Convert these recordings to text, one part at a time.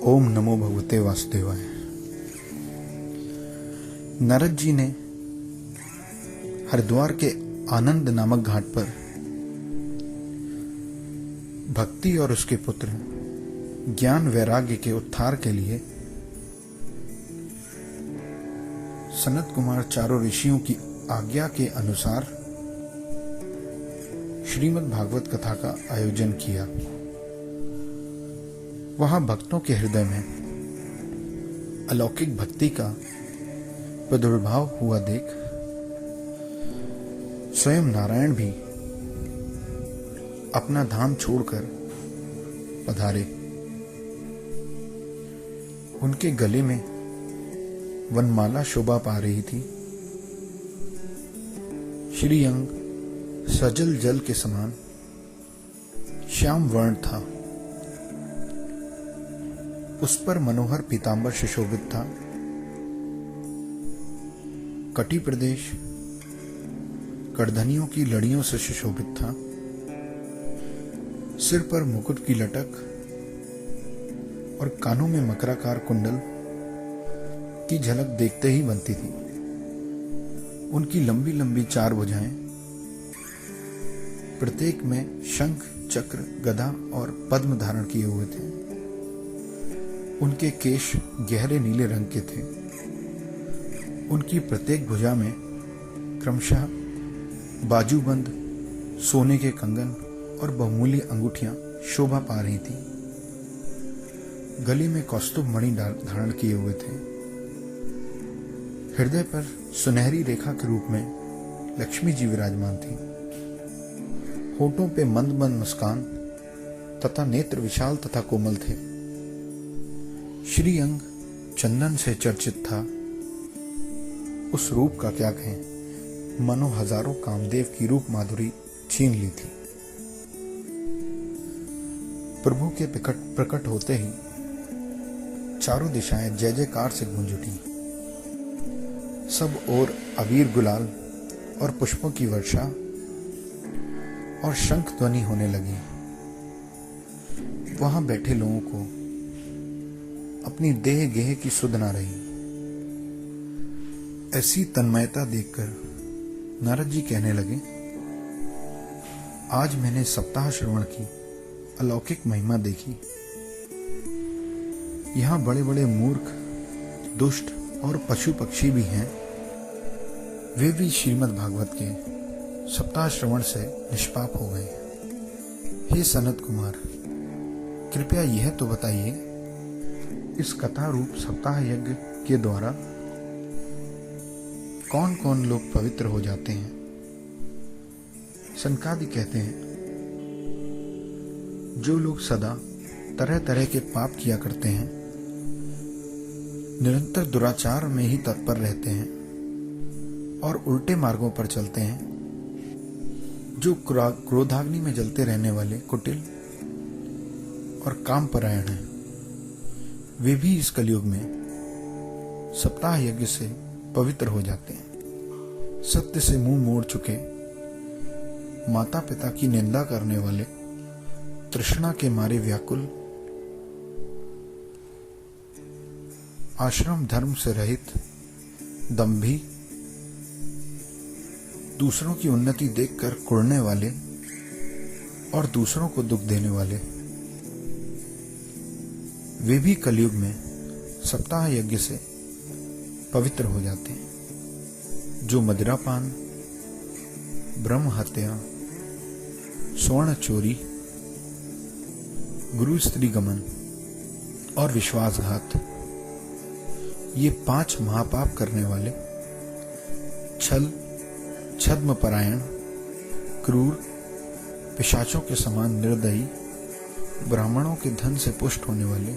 ओम नमो भगवते वासुदेवाय। नारद जी ने हरिद्वार के आनंद नामक घाट पर भक्ति और उसके पुत्र ज्ञान वैराग्य के उत्थान के लिए सनत कुमार चारों ऋषियों की आज्ञा के अनुसार श्रीमद् भागवत कथा का आयोजन किया। वहां भक्तों के हृदय में अलौकिक भक्ति का प्रादुर्भाव हुआ देख स्वयं नारायण भी अपना धाम छोड़कर पधारे। उनके गले में वनमाला शोभा पा रही थी। श्री अंग सजल जल के समान श्याम वर्ण था। उस पर मनोहर पीतांबर सुशोभित था। कटी प्रदेश करधनियों की लड़ियों से सुशोभित था। सिर पर मुकुट की लटक और कानों में मकराकार कुंडल की झलक देखते ही बनती थी। उनकी लंबी लंबी चार भुजाएं, प्रत्येक में शंख, चक्र, गदा और पद्म धारण किए हुए थे। उनके केश गहरे नीले रंग के थे। उनकी प्रत्येक भुजा में क्रमशः बाजूबंद सोने के कंगन और बहुमूल्य अंगूठियां शोभा पा रही थी। गले में कौस्तुभ मणि धारण किए हुए थे। हृदय पर सुनहरी रेखा के रूप में लक्ष्मी जी विराजमान थी। होठों पे मंद मंद मुस्कान तथा नेत्र विशाल तथा कोमल थे। श्री अंग चंदन से चर्चित था। उस रूप का क्या कहें, मनो हजारों कामदेव की रूप माधुरी छीन ली थी। प्रभु के प्रकट होते ही चारों दिशाएं जय जयकार से गूंज उठी। सब ओर अबीर गुलाल और पुष्पों की वर्षा और शंख ध्वनि होने लगी। वहां बैठे लोगों को अपनी देह गेह की सुध ना रही। ऐसी तन्मयता देखकर नारद जी कहने लगे, आज मैंने सप्ताह श्रवण की अलौकिक महिमा देखी। यहां बड़े बड़े मूर्ख, दुष्ट और पशु पक्षी भी हैं। वे भी श्रीमद् भागवत के सप्ताह श्रवण से निष्पाप हो गए। हे सनत कुमार, कृपया यह तो बताइए, इस कथा रूप सप्ताह यज्ञ के द्वारा कौन कौन लोग पवित्र हो जाते हैं? सनकादि कहते हैं, जो लोग सदा तरह तरह के पाप किया करते हैं, निरंतर दुराचार में ही तत्पर रहते हैं और उल्टे मार्गों पर चलते हैं, जो क्रोधाग्नि में जलते रहने वाले कुटिल और कामपरायण हैं, वे भी इस कलयुग में सप्ताह यज्ञ से पवित्र हो जाते हैं। सत्य से मुंह मोड़ चुके, माता पिता की निंदा करने वाले, तृष्णा के मारे व्याकुल, आश्रम धर्म से रहित, दंभी, दूसरों की उन्नति देखकर कुढ़ने वाले और दूसरों को दुख देने वाले, वे भी कलयुग में सप्ताह यज्ञ से पवित्र हो जाते हैं। जो मदिरापान, ब्रह्म हत्या, स्वर्ण चोरी, गुरु स्त्री गमन और विश्वासघात, ये 5 महापाप करने वाले, छल, छद्म परायण, क्रूर, पिशाचों के समान निर्दयी, ब्राह्मणों के धन से पुष्ट होने वाले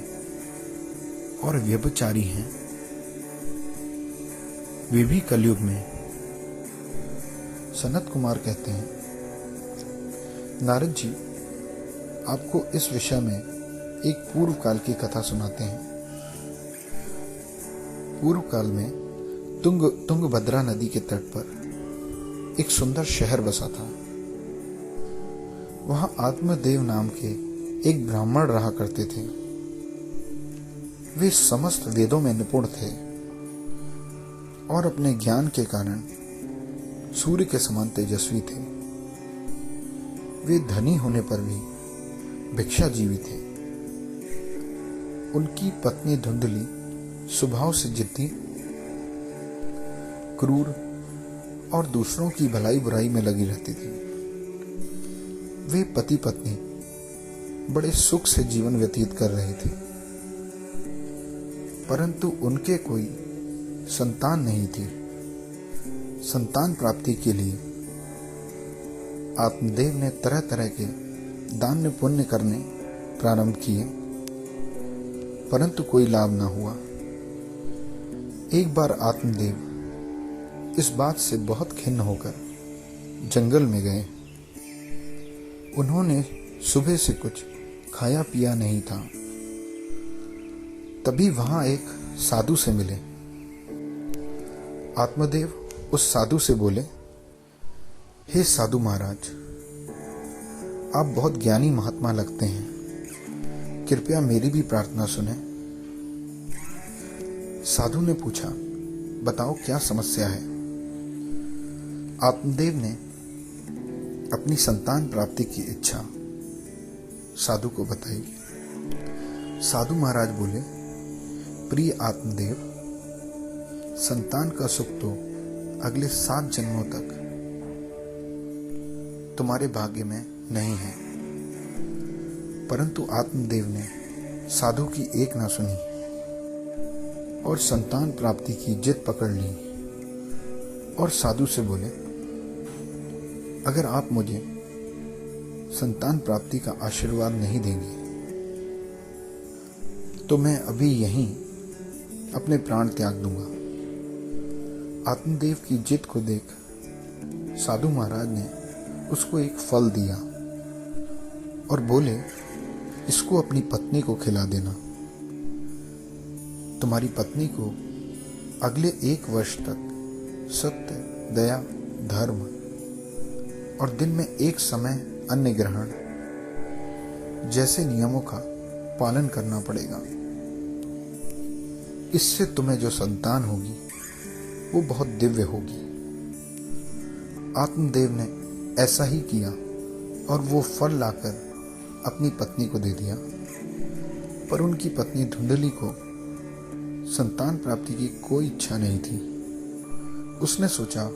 और व्यभिचारी हैं, वे भी कलयुग में। सनत कुमार कहते हैं, नारद जी आपको इस विषय में एक पूर्व काल की कथा सुनाते हैं। पूर्व काल में तुंगभद्रा नदी के तट पर एक सुंदर शहर बसा था। वहां आत्मदेव नाम के एक ब्राह्मण रहा करते थे। वे समस्त वेदों में निपुण थे और अपने ज्ञान के कारण सूर्य के समान तेजस्वी थे। वे धनी होने पर भी भिक्षाजीवी थे। उनकी पत्नी धुंधली स्वभाव से जिद्दी, क्रूर और दूसरों की भलाई बुराई में लगी रहती थी। वे पति पत्नी बड़े सुख से जीवन व्यतीत कर रहे थे, परंतु उनके कोई संतान नहीं थी। संतान प्राप्ति के लिए आत्मदेव ने तरह तरह के दान पुण्य करने प्रारंभ किए, परंतु कोई लाभ न हुआ। एक बार आत्मदेव इस बात से बहुत खिन्न होकर जंगल में गए। उन्होंने सुबह से कुछ खाया पिया नहीं था। तभी वहां एक साधु से मिले। आत्मदेव उस साधु से बोले, हे साधु महाराज, आप बहुत ज्ञानी महात्मा लगते हैं, कृपया मेरी भी प्रार्थना सुने। साधु ने पूछा, बताओ क्या समस्या है। आत्मदेव ने अपनी संतान प्राप्ति की इच्छा साधु को बताई। साधु महाराज बोले, प्रिय आत्मदेव, संतान का सुख तो अगले 7 जन्मों तक तुम्हारे भाग्य में नहीं है। परंतु आत्मदेव ने साधु की एक ना सुनी और संतान प्राप्ति की जिद पकड़ ली और साधु से बोले, अगर आप मुझे संतान प्राप्ति का आशीर्वाद नहीं देंगे तो मैं अभी यहीं अपने प्राण त्याग दूंगा। आत्मदेव की जिद को देख साधु महाराज ने उसको एक फल दिया और बोले, इसको अपनी पत्नी को खिला देना। तुम्हारी पत्नी को अगले 1 वर्ष तक सत्य, दया, धर्म और दिन में 1 समय अन्न ग्रहण जैसे नियमों का पालन करना पड़ेगा। इससे तुम्हें जो संतान होगी वो बहुत दिव्य होगी। आत्मदेव ने ऐसा ही किया और वो फल लाकर अपनी पत्नी को दे दिया। पर उनकी पत्नी धुंधली को संतान प्राप्ति की कोई इच्छा नहीं थी। उसने सोचा,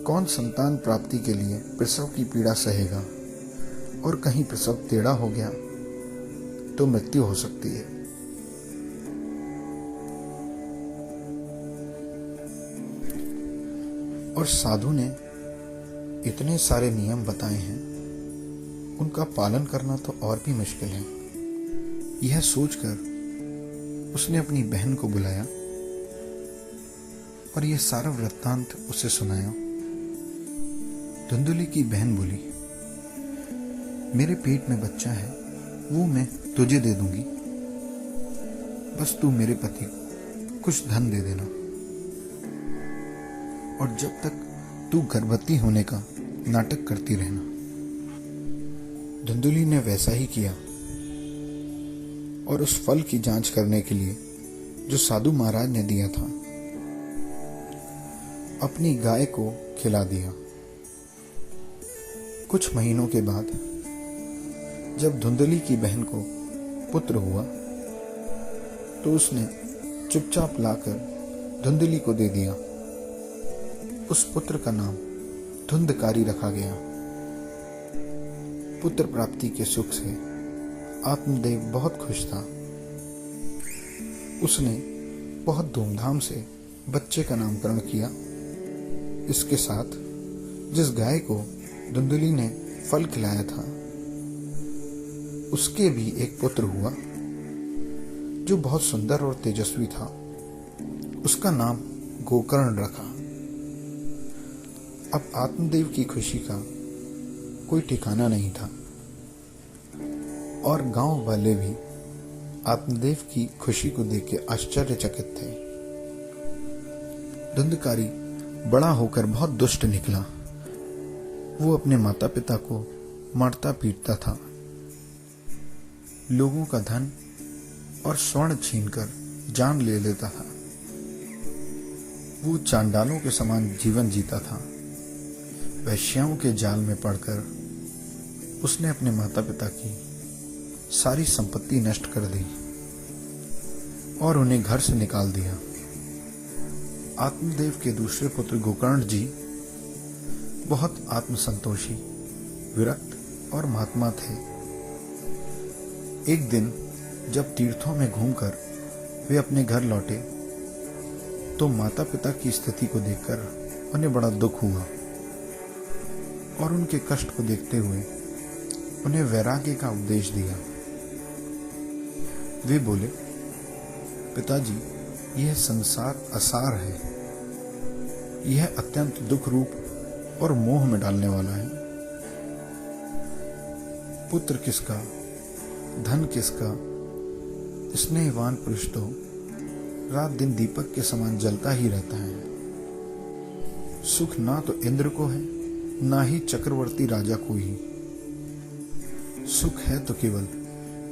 कौन संतान प्राप्ति के लिए प्रसव की पीड़ा सहेगा, और कहीं प्रसव टेढ़ा हो गया तो मृत्यु हो सकती है। और साधु ने इतने सारे नियम बताए हैं, उनका पालन करना तो और भी मुश्किल है। यह सोचकर उसने अपनी बहन को बुलाया और यह सारा वृत्तांत उसे सुनाया। धुंधली की बहन बोली, मेरे पेट में बच्चा है, वो मैं तुझे दे दूंगी, बस तू मेरे पति को कुछ धन दे देना, और जब तक तू गर्भवती होने का नाटक करती रहना। धुंधली ने वैसा ही किया और उस फल की जांच करने के लिए जो साधु महाराज ने दिया था, अपनी गाय को खिला दिया। कुछ महीनों के बाद जब धुंधली की बहन को पुत्र हुआ तो उसने चुपचाप लाकर धुंधली को दे दिया। उस पुत्र का नाम धुंधकारी रखा गया। पुत्र प्राप्ति के सुख से आत्मदेव बहुत खुश था। उसने बहुत धूमधाम से बच्चे का नामकरण किया। इसके साथ जिस गाय को धुंधली ने फल खिलाया था, उसके भी एक पुत्र हुआ जो बहुत सुंदर और तेजस्वी था। उसका नाम गोकर्ण रखा। अब आत्मदेव की खुशी का कोई ठिकाना नहीं था और गांव वाले भी आत्मदेव की खुशी को देख के आश्चर्यचकित थे। धुंधकारी बड़ा होकर बहुत दुष्ट निकला। वो अपने माता पिता को मारता पीटता था, लोगों का धन और स्वर्ण छीनकर जान ले लेता था। वो चांडालों के समान जीवन जीता था। वैश्याओं के जाल में पड़कर उसने अपने माता पिता की सारी संपत्ति नष्ट कर दी और उन्हें घर से निकाल दिया। आत्मदेव के दूसरे पुत्र गोकर्ण जी बहुत आत्मसंतोषी, विरक्त और महात्मा थे। एक दिन जब तीर्थों में घूमकर वे अपने घर लौटे तो माता पिता की स्थिति को देखकर उन्हें बड़ा दुख हुआ और उनके कष्ट को देखते हुए उन्हें वैराग्य का उपदेश दिया। वे बोले, पिताजी, यह संसार असार है, यह अत्यंत दुख रूप और मोह में डालने वाला है। पुत्र किसका, धन किसका, स्नेहवान पुरुष तो रात दिन दीपक के समान जलता ही रहता है। सुख ना तो इंद्र को है, ना ही चक्रवर्ती राजा को ही। सुख है तो केवल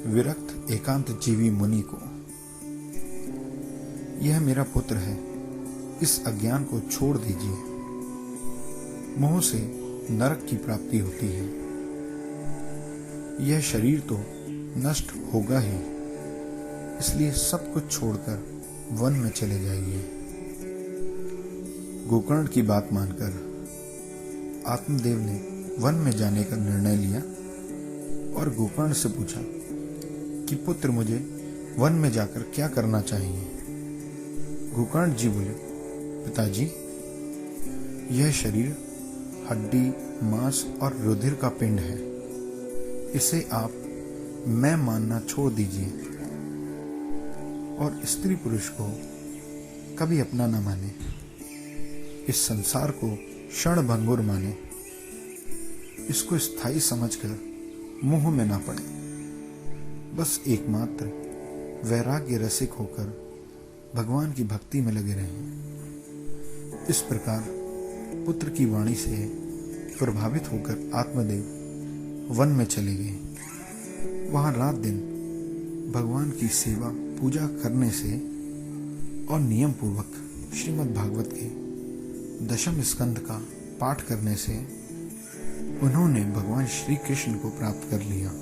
विरक्त एकांत जीवी मुनि को। यह मेरा पुत्र है, इस अज्ञान को छोड़ दीजिए। मोह से नरक की प्राप्ति होती है। यह शरीर तो नष्ट होगा ही, इसलिए सब कुछ छोड़कर वन में चले जाइए। गोकर्ण की बात मानकर आत्मदेव ने वन में जाने का निर्णय लिया और गोकर्ण से पूछा कि पुत्र, मुझे वन में जाकर क्या करना चाहिए। गोकर्ण जी बोले, पिताजी, यह शरीर हड्डी, मांस और रुधिर का पिंड है। इसे आप मैं मानना छोड़ दीजिए और स्त्री पुरुष को कभी अपना न माने। इस संसार को क्षणभंगुर माने। इसको स्थायी समझकर मोह में ना पड़े। बस एकमात्र वैराग्य रसिक होकर भगवान की भक्ति में लगे रहें। इस प्रकार पुत्र की वाणी से प्रभावित होकर आत्मदेव वन में चले गए। वहां रात दिन भगवान की सेवा पूजा करने से और नियम पूर्वक श्रीमद् भागवत के 10वें स्कंद का पाठ करने से उन्होंने भगवान श्री कृष्ण को प्राप्त कर लिया।